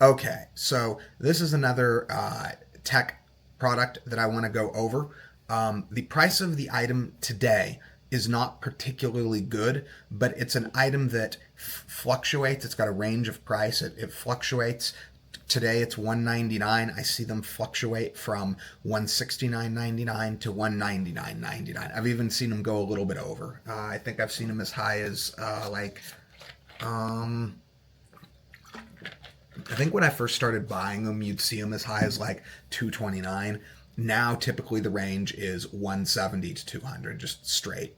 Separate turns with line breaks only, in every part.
Okay, so this is another tech product that I want to go over. The price of the item today is not particularly good, but it's an item that fluctuates. It's got a range of price. It fluctuates. Today it's 199. I see them fluctuate from 169.99 to 199.99. I've even seen them go a little bit over. I think I've seen them as high as um, I think when I first started buying them, you'd see them as high as like 229. Now, typically the range is 170 to 200, just straight.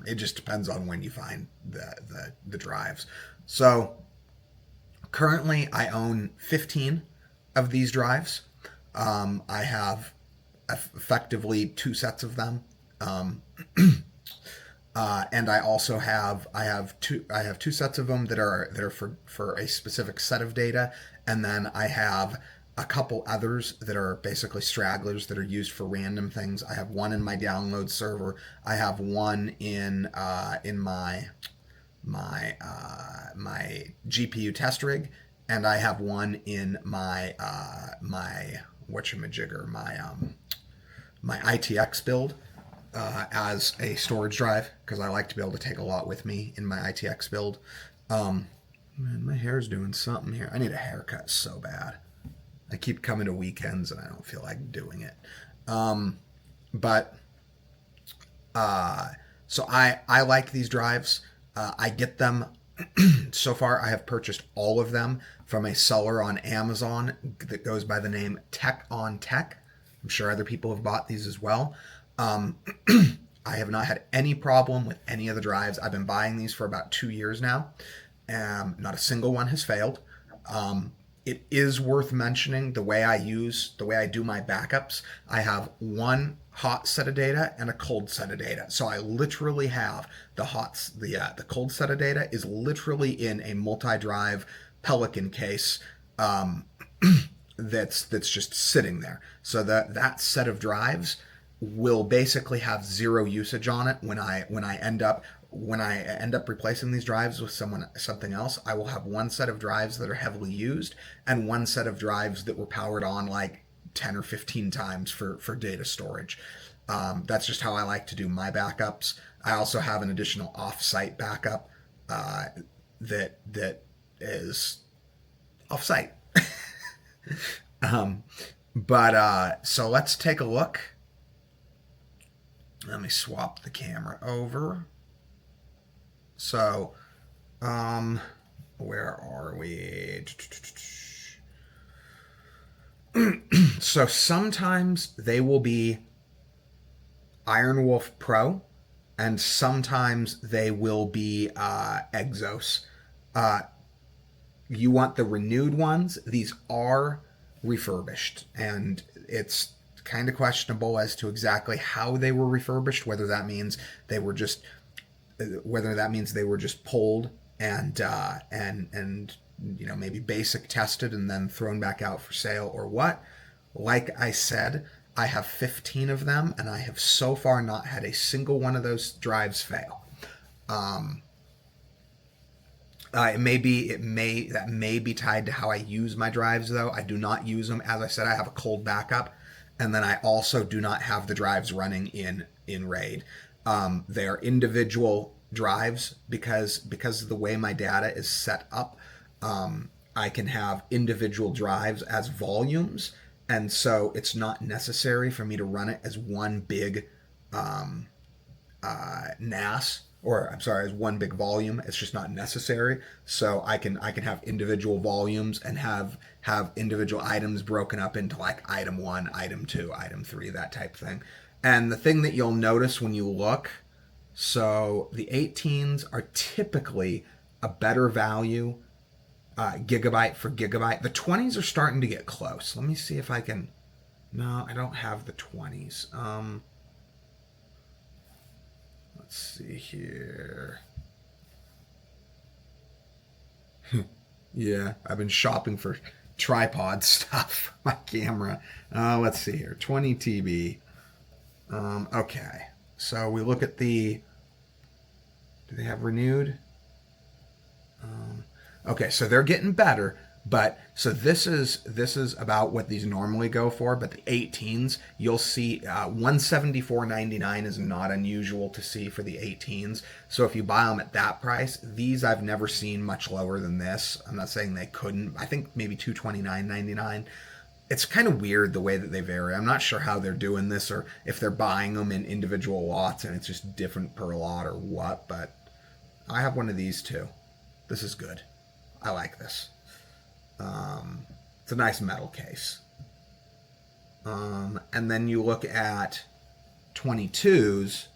It just depends on when you find the drives. So currently, I own 15 of these drives. I have effectively two sets of them. Um, and I also have two sets of them that are for a specific set of data, and then I have a couple others that are basically stragglers that are used for random things. I have one in my download server. I have one in my GPU test rig, and I have one in my whatchamajigger my ITX build as a storage drive because I like to be able to take a lot with me in my ITX build. Man, my hair's doing something here. I need a haircut so bad. I keep coming to weekends and I don't feel like doing it. But so I like these drives. I get them. So far, I have purchased all of them from a seller on Amazon that goes by the name Tech on Tech. I'm sure other people have bought these as well. Um, I have not had any problem with any of the drives. I've been buying these for about 2 years now. Not a single one has failed. It is worth mentioning the way I do my backups. I have one hot set of data and a cold set of data. So I literally have the cold set of data is literally in a multi-drive Pelican case that's just sitting there. So that set of drives will basically have zero usage on it when I end up replacing these drives with something else. I will have one set of drives that are heavily used and one set of drives that were powered on like 10 or 15 times for data storage. That's just how I like to do my backups. I also have an additional off-site backup that is off-site. So let's take a look. Let me swap the camera over. So, where are we? So sometimes they will be Iron Wolf Pro, and sometimes they will be Exos. Uh, you want the renewed ones. These are refurbished, and it's kind of questionable as to exactly how they were refurbished. They were just whether that means they were just pulled and maybe basic tested and then thrown back out for sale or what. Like I said, I have 15 of them, and I have so far not had a single one of those drives fail. Um, that may be tied to how I use my drives, though. I do not use them. As I said, I have a cold backup, and then I also do not have the drives running in RAID. They are individual drives because of the way my data is set up. I can have individual drives as volumes, and so it's not necessary for me to run it as one big NAS, or I'm sorry, as one big volume. It's just not necessary. So I can have individual volumes and have individual items broken up into like item 1, item 2, item 3, that type of thing. And the thing that you'll notice when you look, so the 18s are typically a better value, gigabyte for gigabyte. The 20s are starting to get close. Let me see if I can. No, I don't have the 20s. Let's see here. Yeah, I've been shopping for tripod stuff. My camera. Let's see here. 20 TB. Okay. So we look at the. Do they have renewed? Okay, so they're getting better, But so this is about what these normally go for. But the 18s, you'll see 174.99 is not unusual to see for the 18s. So if you buy them at that price, these I've never seen much lower than this. I'm not saying they couldn't. I think maybe 229.99. It's kind of weird the way that they vary. I'm not sure how they're doing this, or if they're buying them in individual lots and it's just different per lot or what. But I have one of these too. This is good. I like this. It's a nice metal case. And then you look at 22s,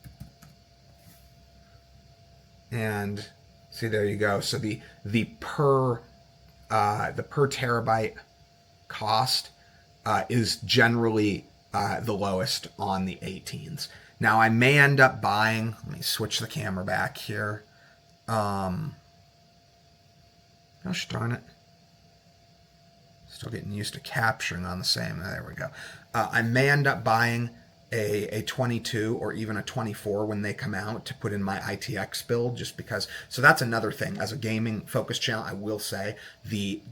and see, there you go. So the per terabyte cost is generally the lowest on the 18s. Now I may end up buying. Let me switch the camera back here. Gosh darn it. Still getting used to capturing on the same. There we go. I may end up buying a 22 or even a 24 when they come out to put in my ITX build, just because. So that's another thing. As a gaming focused channel, I will say the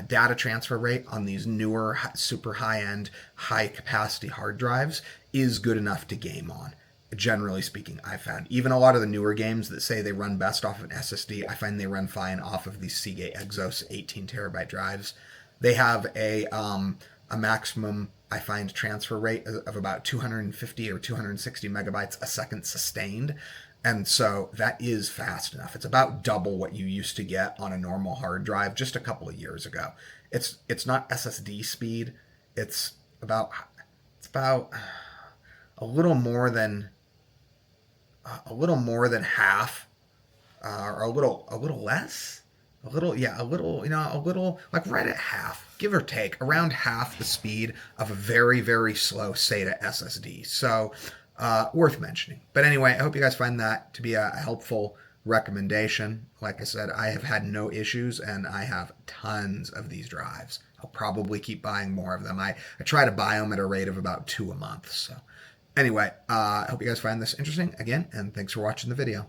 data transfer rate on these newer, super high-end, high-capacity hard drives is good enough to game on. Generally speaking, I found even a lot of the newer games that say they run best off of an SSD, I find they run fine off of these Seagate Exos 18 terabyte drives. They have a maximum, I find, transfer rate of about 250 or 260 megabytes a second sustained. And so that is fast enough. It's about double what you used to get on a normal hard drive just a couple of years ago. It's not SSD speed. It's about a little more than half, or a little less. A little, like right at half, give or take, around half the speed of a very, very slow SATA SSD. So, worth mentioning. But anyway, I hope you guys find that to be a helpful recommendation. Like I said, I have had no issues, and I have tons of these drives. I'll probably keep buying more of them. I try to buy them at a rate of about 2 a month. So, anyway, I hope you guys find this interesting again, and thanks for watching the video.